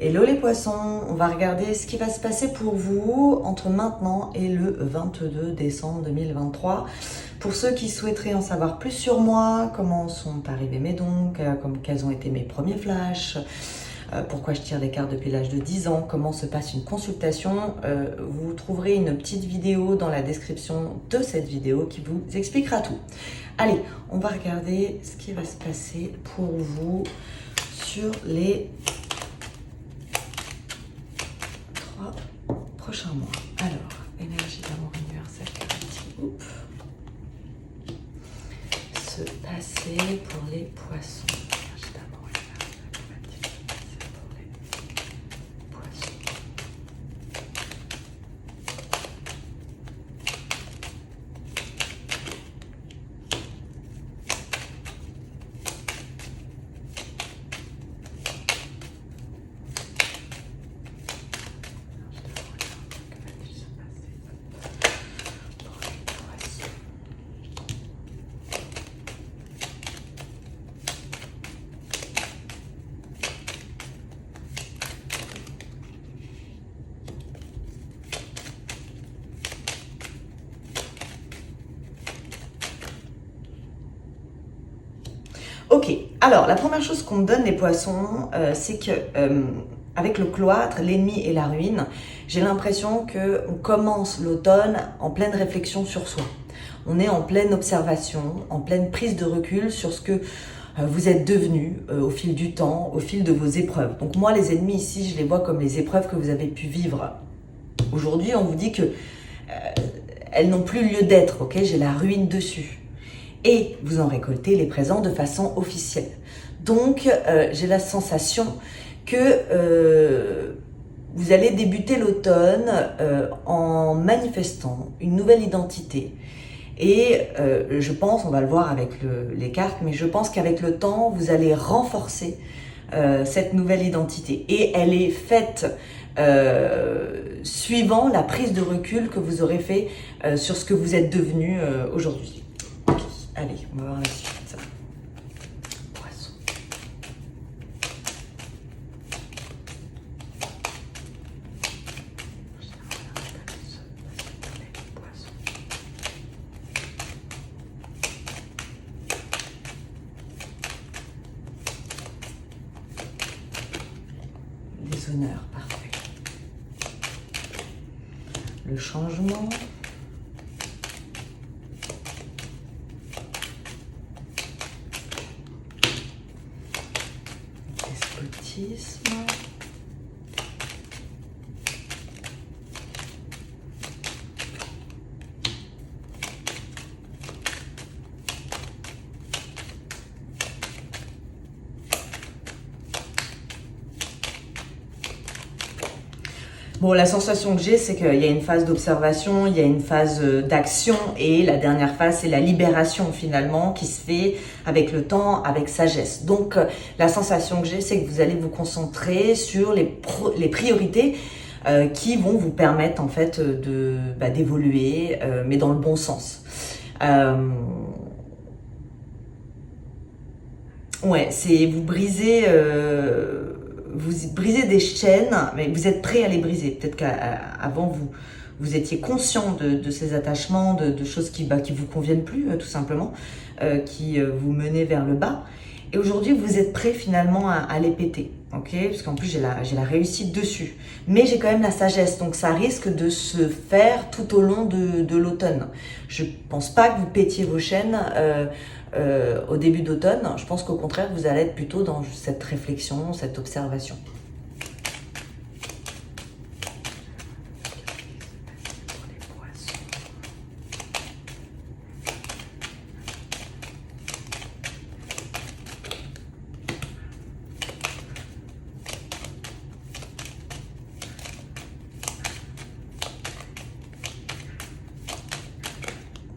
Hello les poissons, on va regarder ce qui va se passer pour vous entre maintenant et le 22 décembre 2023. Pour ceux qui souhaiteraient en savoir plus sur moi, comment sont arrivés mes dons, quels ont été mes premiers flashs, pourquoi je tire les cartes depuis l'âge de 10 ans, comment se passe une consultation, vous trouverez une petite vidéo dans la description de cette vidéo qui vous expliquera tout. Allez, on va regarder ce qui va se passer pour vous sur les prochains mois. Alors, énergie d'amour universel galactique. Se passer pour les poissons. Énergie d'amour universel galactique. Pour les poissons. Ok, alors la première chose qu'on me donne les poissons, c'est que avec le cloître, l'ennemi et la ruine, j'ai l'impression qu'on commence l'automne en pleine réflexion sur soi. On est en pleine observation, en pleine prise de recul sur ce que vous êtes devenu au fil du temps, au fil de vos épreuves. Donc moi, les ennemis ici, je les vois comme les épreuves que vous avez pu vivre. Aujourd'hui, on vous dit que elles n'ont plus lieu d'être, ok? J'ai la ruine dessus. Et vous en récoltez les présents de façon officielle. Donc, j'ai la sensation que vous allez débuter l'automne en manifestant une nouvelle identité. Et je pense, on va le voir avec les cartes, mais je pense qu'avec le temps, vous allez renforcer cette nouvelle identité. Et elle est faite suivant la prise de recul que vous aurez fait sur ce que vous êtes devenu aujourd'hui. Allez, on va voir la suite. Poisson. Les honneurs, parfait. Le changement. Despotisme. Bon, la sensation que j'ai, c'est qu'il y a une phase d'observation, il y a une phase d'action et la dernière phase, c'est la libération finalement qui se fait avec le temps, avec sagesse. Donc, la sensation que j'ai, c'est que vous allez vous concentrer sur les priorités qui vont vous permettre en fait d'évoluer, mais dans le bon sens. Ouais, c'est vous brisez des chaînes, mais vous êtes prêt à les briser. Peut-être qu'avant, vous étiez conscient de ces attachements, de choses qui vous conviennent plus, tout simplement, qui vous menaient vers le bas. Et aujourd'hui, vous êtes prêt finalement à les péter. Okay, parce qu'en plus, j'ai la réussite dessus. Mais j'ai quand même la sagesse, donc ça risque de se faire tout au long de l'automne. Je pense pas que vous pétiez vos chaînes au début d'automne. Je pense qu'au contraire, vous allez être plutôt dans cette réflexion, cette observation.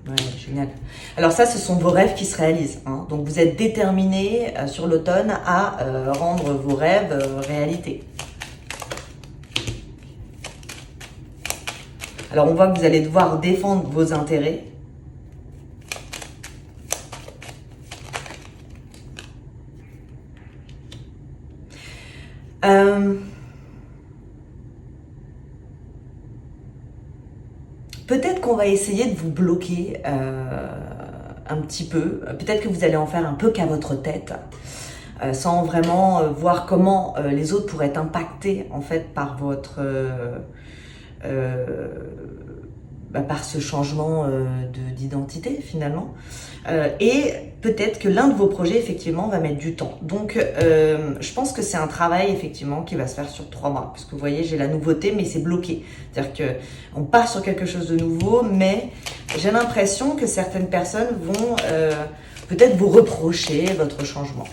Ouais, génial. Alors ça, ce sont vos rêves qui se réalisent. Hein. Donc vous êtes déterminé sur l'automne à rendre vos rêves réalité. Alors on voit que vous allez devoir défendre vos intérêts. Peut-être qu'on va essayer de vous bloquer un petit peu. Peut-être que vous allez en faire un peu qu'à votre tête, sans vraiment voir comment les autres pourraient être impactés en fait par votre par ce changement d'identité finalement. Et peut-être que l'un de vos projets effectivement va mettre du temps. Donc je pense que c'est un travail effectivement qui va se faire sur 3 mois. Parce que vous voyez, j'ai la nouveauté mais c'est bloqué. C'est-à-dire qu'on part sur quelque chose de nouveau, mais j'ai l'impression que certaines personnes vont peut-être vous reprocher votre changement.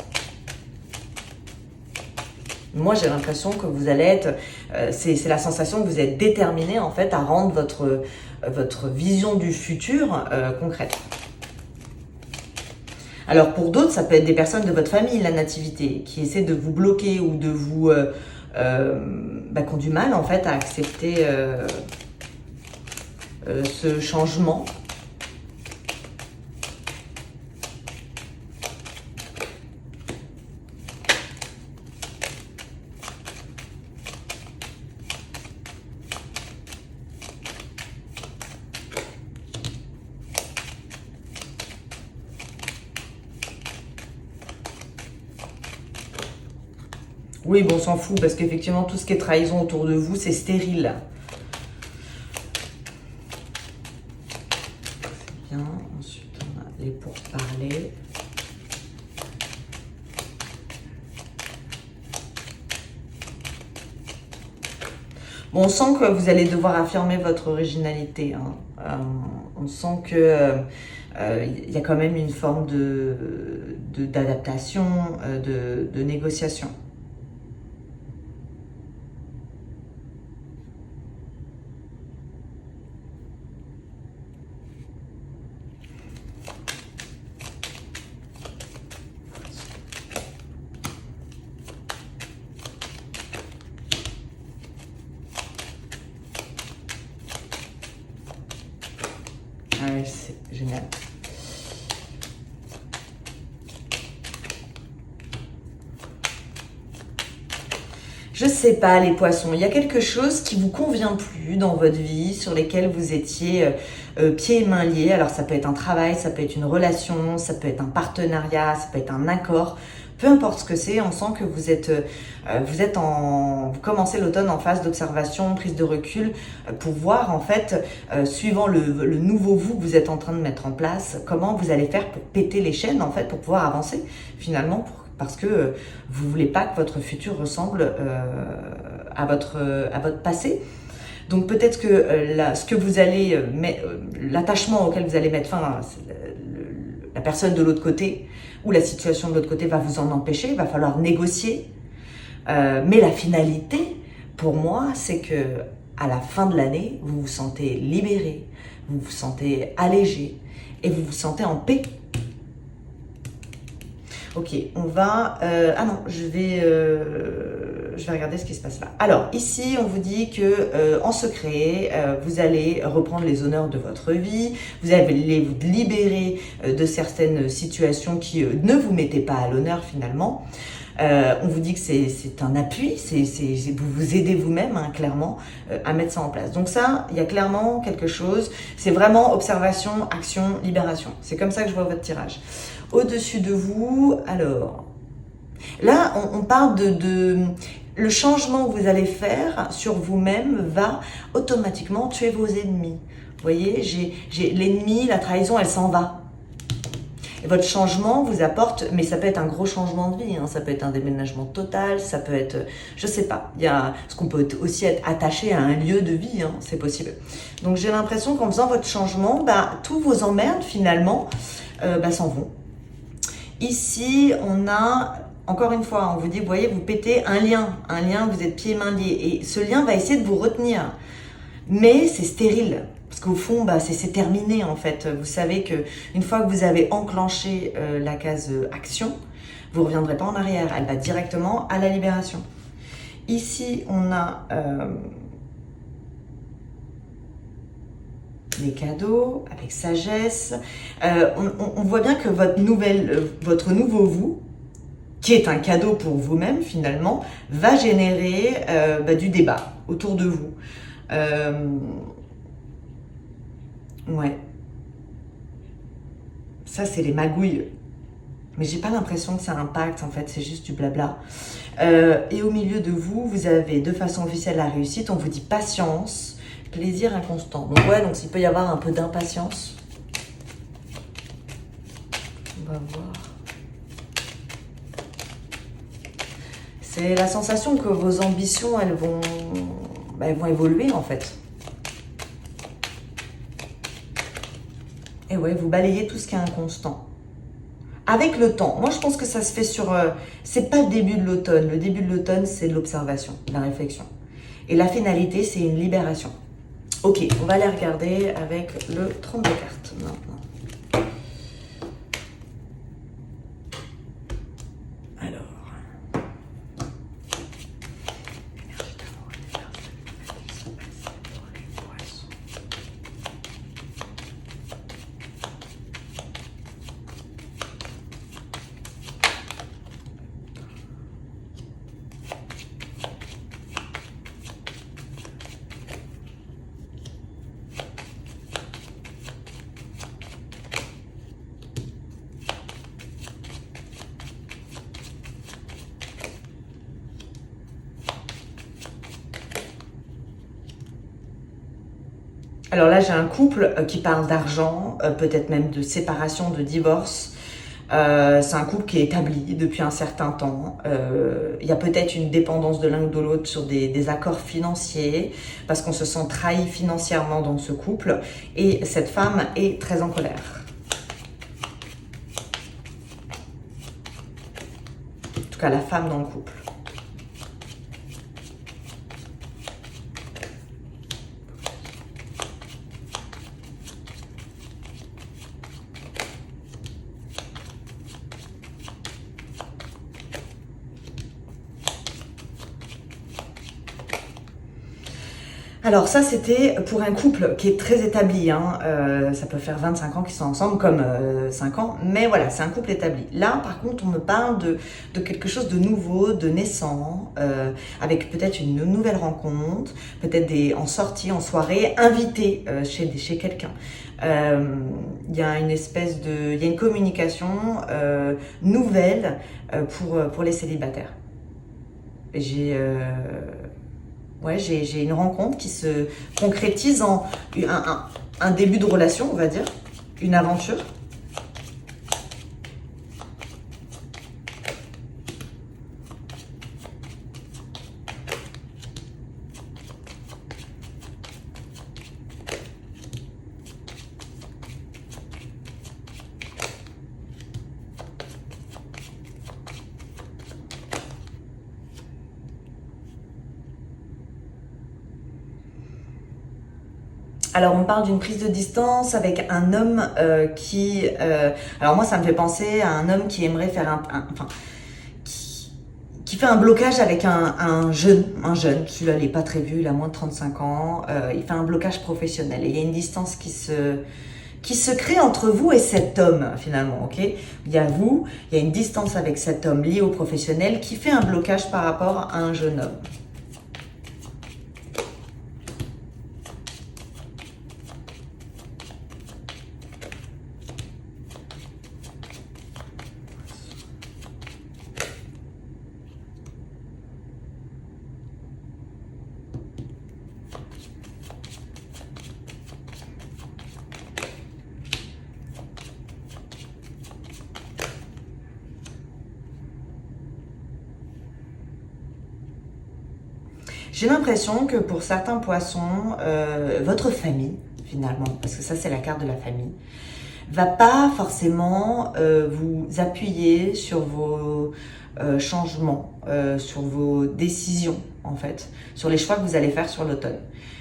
Moi, j'ai l'impression que vous allez être, c'est la sensation que vous êtes déterminé en fait à rendre votre vision du futur concrète. Alors pour d'autres, ça peut être des personnes de votre famille, la nativité, qui essaient de vous bloquer ou de vous, qui ont du mal en fait à accepter ce changement. Oui, bon, on s'en fout, parce qu'effectivement, tout ce qui est trahison autour de vous, c'est stérile. C'est bien. Ensuite, on a les pourparlers. Bon, on sent que vous allez devoir affirmer votre originalité. Hein. On sent que y a quand même une forme d'adaptation, de négociation. Ah ouais, c'est génial. Je sais pas, les poissons, il y a quelque chose qui vous convient plus dans votre vie, sur lesquels vous étiez pieds et mains liés. Alors ça peut être un travail, ça peut être une relation, ça peut être un partenariat, ça peut être un accord. Peu importe ce que c'est, on sent que vous commencez l'automne en phase d'observation, prise de recul, pour voir en fait, suivant le nouveau vous que vous êtes en train de mettre en place, comment vous allez faire pour péter les chaînes en fait, pour pouvoir avancer finalement, parce que vous voulez pas que votre futur ressemble à votre passé. Donc peut-être que l'attachement auquel vous allez mettre fin, la personne de l'autre côté ou la situation de l'autre côté va vous en empêcher, il va falloir négocier. Mais la finalité, pour moi, c'est que à la fin de l'année, vous vous sentez libéré, vous vous sentez allégé et vous vous sentez en paix. Ok, on va... je vais regarder ce qui se passe là. Alors, ici, on vous dit que en secret, vous allez reprendre les honneurs de votre vie, vous allez vous libérer de certaines situations qui ne vous mettaient pas à l'honneur finalement. On vous dit que c'est un appui, vous vous aidez vous-même, hein, clairement, à mettre ça en place. Donc ça, il y a clairement quelque chose, c'est vraiment observation, action, libération. C'est comme ça que je vois votre tirage. Au-dessus de vous, alors, là, on parle le changement que vous allez faire sur vous-même va automatiquement tuer vos ennemis. Vous voyez, j'ai l'ennemi, la trahison, elle s'en va. Et votre changement vous apporte, mais ça peut être un gros changement de vie, hein, ça peut être un déménagement total, ça peut être, je sais pas, parce qu'on peut aussi être attaché à un lieu de vie, hein, c'est possible. Donc j'ai l'impression qu'en faisant votre changement, tous vos emmerdes finalement s'en vont. Ici, on a, encore une fois, on vous dit, vous voyez, vous pétez un lien, vous êtes pieds et mains liés, et ce lien va essayer de vous retenir, mais c'est stérile. Parce qu'au fond, c'est terminé en fait. Vous savez qu'une fois que vous avez enclenché la case action, vous ne reviendrez pas en arrière. Elle va directement à la libération. Ici, on a les cadeaux avec sagesse. On voit bien que votre nouveau vous, qui est un cadeau pour vous-même finalement, va générer du débat autour de vous. Ouais. Ça, c'est les magouilles. Mais j'ai pas l'impression que ça impacte, en fait, c'est juste du blabla. Et au milieu de vous, vous avez de façon officielle la réussite. On vous dit patience, plaisir inconstant. Donc ouais, donc il peut y avoir un peu d'impatience. On va voir. C'est la sensation que vos ambitions, elles vont évoluer, en fait. Et ouais, vous balayez tout ce qui est inconstant. Avec le temps, moi je pense que ça se fait sur... c'est pas le début de l'automne. Le début de l'automne, c'est de l'observation, de la réflexion. Et la finalité, c'est une libération. Ok, on va aller regarder avec le 32 cartes maintenant. Alors... Énergie d'amour universelle, qui se passe pour les poissons. Alors là, j'ai un couple qui parle d'argent, peut-être même de séparation, de divorce. C'est un couple qui est établi depuis un certain temps. Il y a peut-être une dépendance de l'un ou de l'autre sur des accords financiers, parce qu'on se sent trahi financièrement dans ce couple. Et cette femme est très en colère. En tout cas, la femme dans le couple. Alors ça, c'était pour un couple qui est très établi, hein. Ça peut faire 25 ans qu'ils sont ensemble, comme 5 ans, mais voilà, c'est un couple établi. Là, par contre, on me parle de quelque chose de nouveau, de naissant, avec peut-être une nouvelle rencontre, peut-être en sortie, en soirée, invité chez quelqu'un. Il y a une espèce de... Il y a une communication nouvelle pour les célibataires. Ouais, j'ai une rencontre qui se concrétise en un début de relation, on va dire, une aventure. Alors, on parle d'une prise de distance avec un homme qui... alors moi, ça me fait penser à un homme qui aimerait faire enfin, qui fait un blocage avec un jeune. Celui-là, il n'est pas très vieux, il a moins de 35 ans. Il fait un blocage professionnel. Et il y a une distance qui se crée entre vous et cet homme, finalement, ok? Il y a vous, il y a une distance avec cet homme lié au professionnel qui fait un blocage par rapport à un jeune homme. J'ai l'impression que pour certains poissons, votre famille, finalement, parce que ça c'est la carte de la famille, va pas forcément vous appuyer sur vos changements, sur vos décisions, en fait, sur les choix que vous allez faire sur l'automne.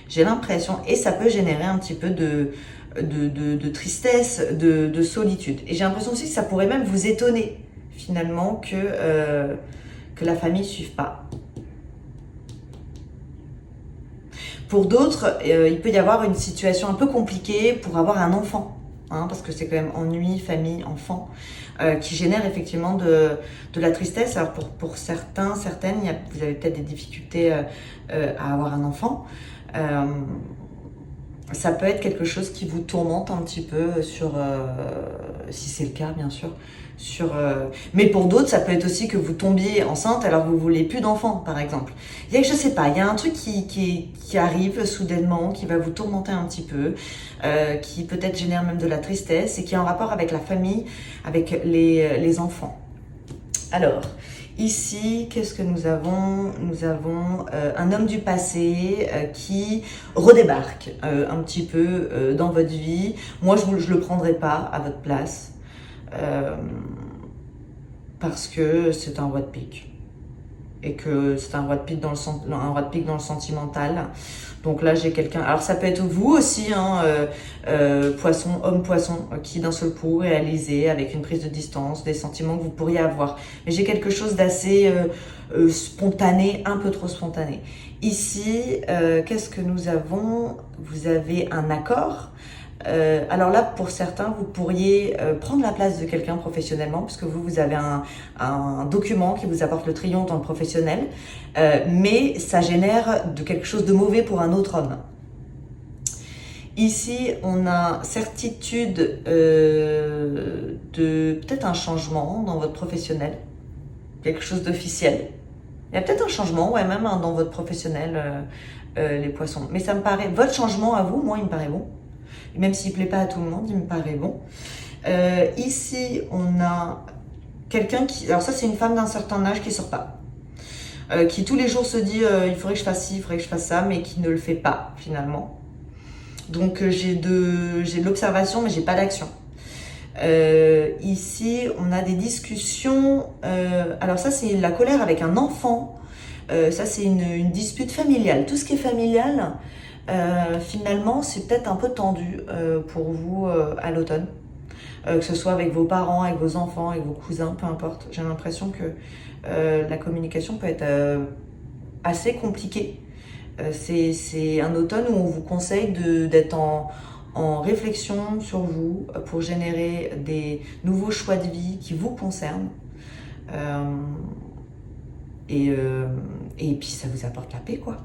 J'ai l'impression, et ça peut générer un petit peu de tristesse, de solitude. Et j'ai l'impression aussi que ça pourrait même vous étonner, finalement, que la famille ne suive pas. Pour d'autres, il peut y avoir une situation un peu compliquée pour avoir un enfant, hein, parce que c'est quand même ennui, famille, enfant, qui génère effectivement de la tristesse. Alors pour certains, certaines, vous avez peut-être des difficultés à avoir un enfant. ça peut être quelque chose qui vous tourmente un petit peu sur, si c'est le cas bien sûr, mais pour d'autres, ça peut être aussi que vous tombiez enceinte alors que vous voulez plus d'enfants, par exemple. Je sais pas, il y a un truc qui arrive soudainement, qui va vous tourmenter un petit peu, qui peut-être génère même de la tristesse et qui est en rapport avec la famille, avec les enfants. Alors, ici, qu'est-ce que nous avons? Nous avons un homme du passé qui redébarque un petit peu dans votre vie. Moi, je ne le prendrai pas à votre place parce que c'est un roi de pique. Et que c'est un roi de pique dans le sentimental. Donc là, j'ai quelqu'un... Alors, ça peut être vous aussi, hein, homme-poisson, qui d'un seul coup réalisez avec une prise de distance des sentiments que vous pourriez avoir. Mais j'ai quelque chose d'assez spontané, un peu trop spontané. Ici, qu'est-ce que nous avons? Vous avez un accord. Alors là, pour certains, vous pourriez prendre la place de quelqu'un professionnellement, puisque vous avez un document qui vous apporte le triomphe dans le professionnel, mais ça génère quelque chose de mauvais pour un autre homme. Ici, on a certitude de peut-être un changement dans votre professionnel, quelque chose d'officiel. Il y a peut-être un changement, ouais, même dans votre professionnel, les poissons. Mais ça me paraît, votre changement à vous, moi, il me paraît bon. Même s'il ne plaît pas à tout le monde, il me paraît bon. Ici, on a quelqu'un qui... Alors ça, c'est une femme d'un certain âge qui ne sort pas. Qui tous les jours se dit il faudrait que je fasse ci, il faudrait que je fasse ça, mais qui ne le fait pas, finalement. Donc, j'ai de l'observation, mais j'ai pas d'action. Ici, on a des discussions... alors ça, c'est la colère avec un enfant. Ça, c'est une dispute familiale. Tout ce qui est familial... finalement, c'est peut-être un peu tendu pour vous à l'automne. Que ce soit avec vos parents, avec vos enfants, avec vos cousins, peu importe. J'ai l'impression que la communication peut être assez compliquée. C'est un automne où on vous conseille d'être en réflexion sur vous pour générer des nouveaux choix de vie qui vous concernent. Et puis ça vous apporte la paix, quoi.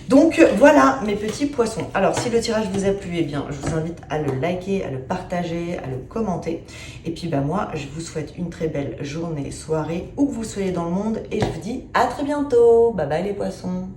Donc voilà mes petits poissons. Alors si le tirage vous a plu, eh bien je vous invite à le liker, à le partager, à le commenter. Et puis moi je vous souhaite une très belle journée, soirée, où que vous soyez dans le monde. Et je vous dis à très bientôt. Bye bye les poissons.